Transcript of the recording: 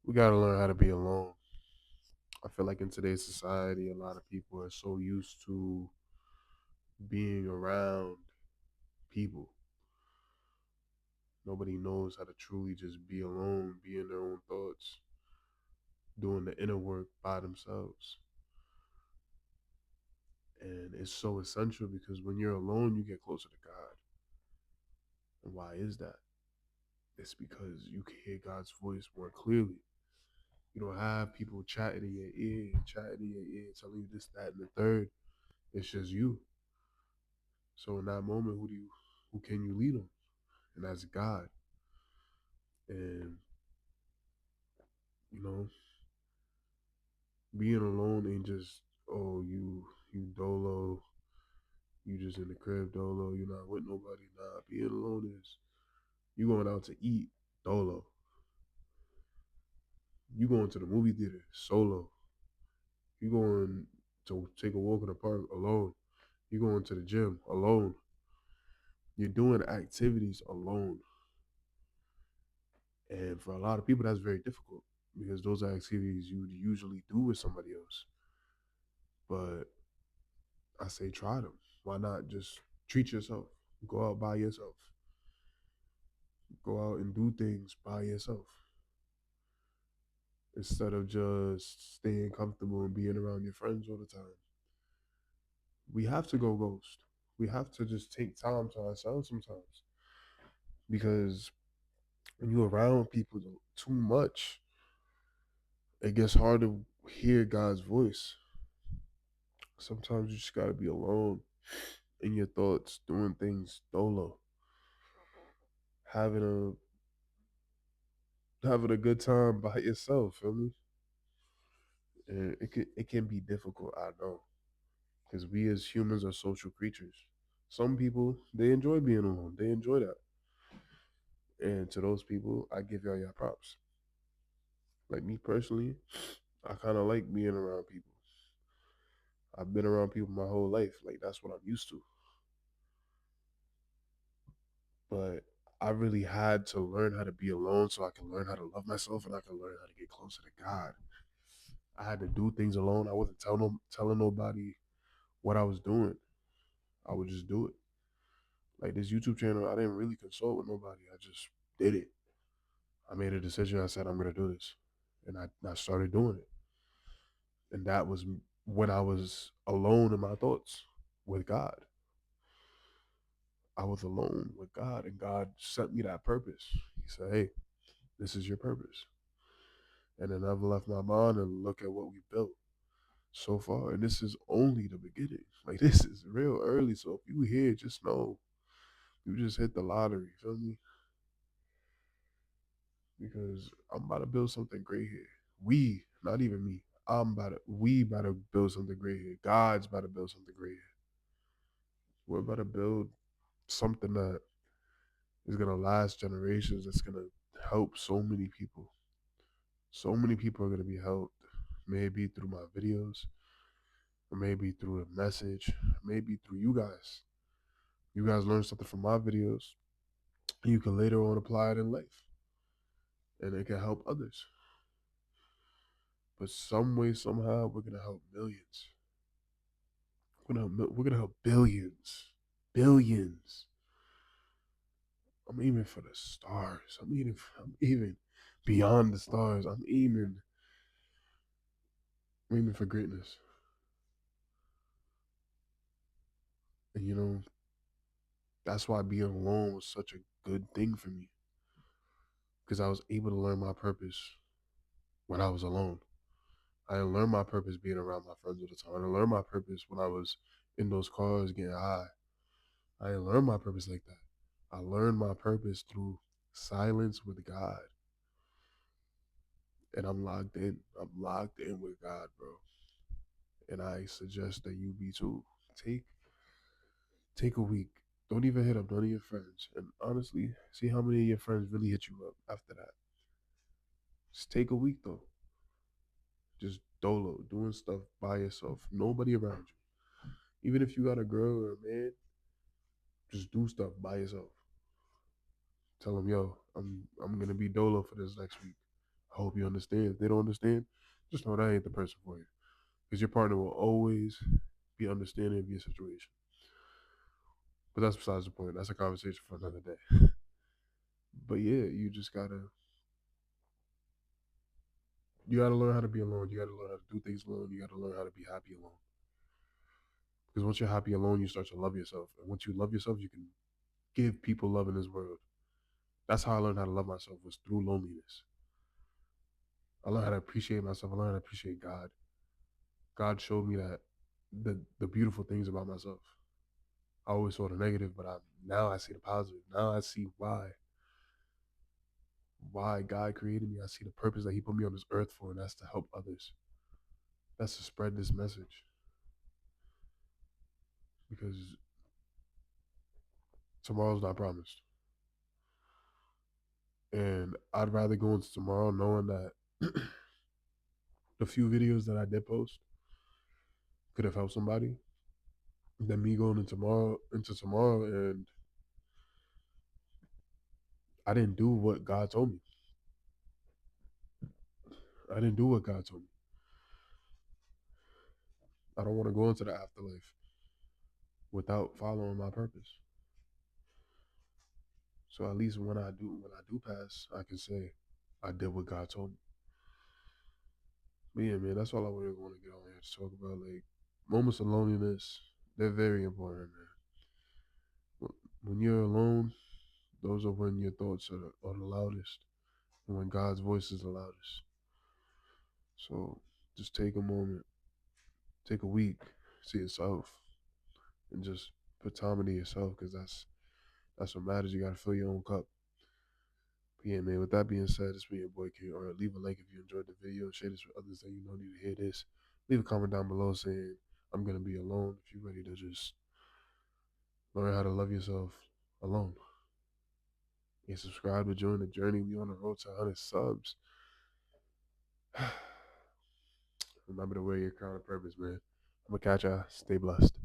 We gotta learn how to be alone. I feel like in today's society, a lot of people are so used to being around people. Nobody knows how to truly just be alone, be in their own thoughts, doing the inner work by themselves. And it's so essential because when you're alone, you get closer to God. And why is that? It's because you can hear God's voice more clearly. You don't have people chatting in your ear, telling you this, that, and the third. It's just you. So in that moment, who can you lean on? And that's God. And you know, being alone ain't just you dolo, you just in the crib dolo, you're not with nobody. Nah, being alone is you going out to eat dolo, you going to the movie theater solo, you going to take a walk in the park alone, you going to the gym alone, you're doing activities alone. And for a lot of people, that's very difficult because those are activities you would usually do with somebody else. But I say try them. Why not just treat yourself? Go out by yourself. Go out and do things by yourself instead of just staying comfortable and being around your friends all the time. We have to go ghost. We have to just take time to ourselves sometimes because when you're around people too much, it gets hard to hear God's voice. Sometimes you just gotta be alone in your thoughts, doing things dolo, having having a good time by yourself. Feel me? And it can be difficult. I know because we as humans are social creatures. Some people they enjoy being alone. They enjoy that, and to those people, I give y'all your props. Like me personally, I kind of like being around people. I've been around people my whole life. Like that's what I'm used to. But I really had to learn how to be alone so I can learn how to love myself and I can learn how to get closer to God. I had to do things alone. I wasn't telling nobody what I was doing. I would just do it. Like this YouTube channel, I didn't really consult with nobody. I just did it. I made a decision. I said I'm gonna do this, and I started doing it. And that was when I was alone in my thoughts with God. I was alone with God, and God sent me that purpose. He said, "Hey, this is your purpose." And I never left my mind and look at what we built so far. And this is only the beginning. Like this is real early. So if you here, just know you just hit the lottery. Feel me? Because I'm about to build something great here. We, not even me. We about to build something great here. God's about to build something great here. We're about to build something that is gonna last generations. That's gonna help so many people. So many people are gonna be helped. Maybe through my videos, or maybe through a message, maybe through you guys. You guys learn something from my videos, and you can later on apply it in life, and it can help others. But some way, somehow, we're gonna help millions. We're gonna help billions, billions. I'm aiming for the stars. I'm even beyond the stars. I'm aiming for greatness. And that's why being alone was such a good thing for me because I was able to learn my purpose when I was alone. I didn't learn my purpose being around my friends all the time. I didn't learn my purpose when I was in those cars getting high. I didn't learn my purpose like that. I learned my purpose through silence with God. And I'm locked in. I'm locked in with God, bro. And I suggest that you be too. Take take a week. Don't even hit up none of your friends. And honestly, see how many of your friends really hit you up after that. Just take a week though. Just dolo, doing stuff by yourself. Nobody around you. Even if you got a girl or a man, just do stuff by yourself. Tell them, yo, I'm gonna be dolo for this next week. I hope you understand. If they don't understand, just know that ain't the person for you. Because your partner will always be understanding of your situation. But that's besides the point. That's a conversation for another day. But yeah, you gotta learn how to be alone. You gotta learn how to do things alone. You gotta learn how to be happy alone. Because once you're happy alone, you start to love yourself. And once you love yourself, you can give people love in this world. That's how I learned how to love myself, was through loneliness. I learned how to appreciate myself. I learned how to appreciate God. God showed me that the beautiful things about myself. I always saw the negative, but now I see the positive. Now I see why God created me. I see the purpose that He put me on this earth for, and that's to help others. That's to spread this message. Because tomorrow's not promised. And I'd rather go into tomorrow knowing that the few videos that I did post could have helped somebody than me going into tomorrow and I didn't do what God told me. I didn't do what God told me. I don't want to go into the afterlife without following my purpose. So at least when I do pass, I can say I did what God told me. But yeah, man, that's all I really want to get on here to talk about. Like moments of loneliness, they're very important, man. When you're alone, those are when your thoughts are the loudest, and when God's voice is the loudest. So just take a moment, take a week to yourself, and just put time into yourself, because that's what matters. You gotta fill your own cup. But yeah, man. With that being said, it's been your boy K. Or leave a like if you enjoyed the video. Share this with others that you know need to hear this. Leave a comment down below saying I'm gonna be alone. If you're ready to just learn how to love yourself alone. And subscribe to join the journey. We on the road to 100 subs. Remember to wear your crown of purpose, man. I'm gonna catch y'all. Stay blessed.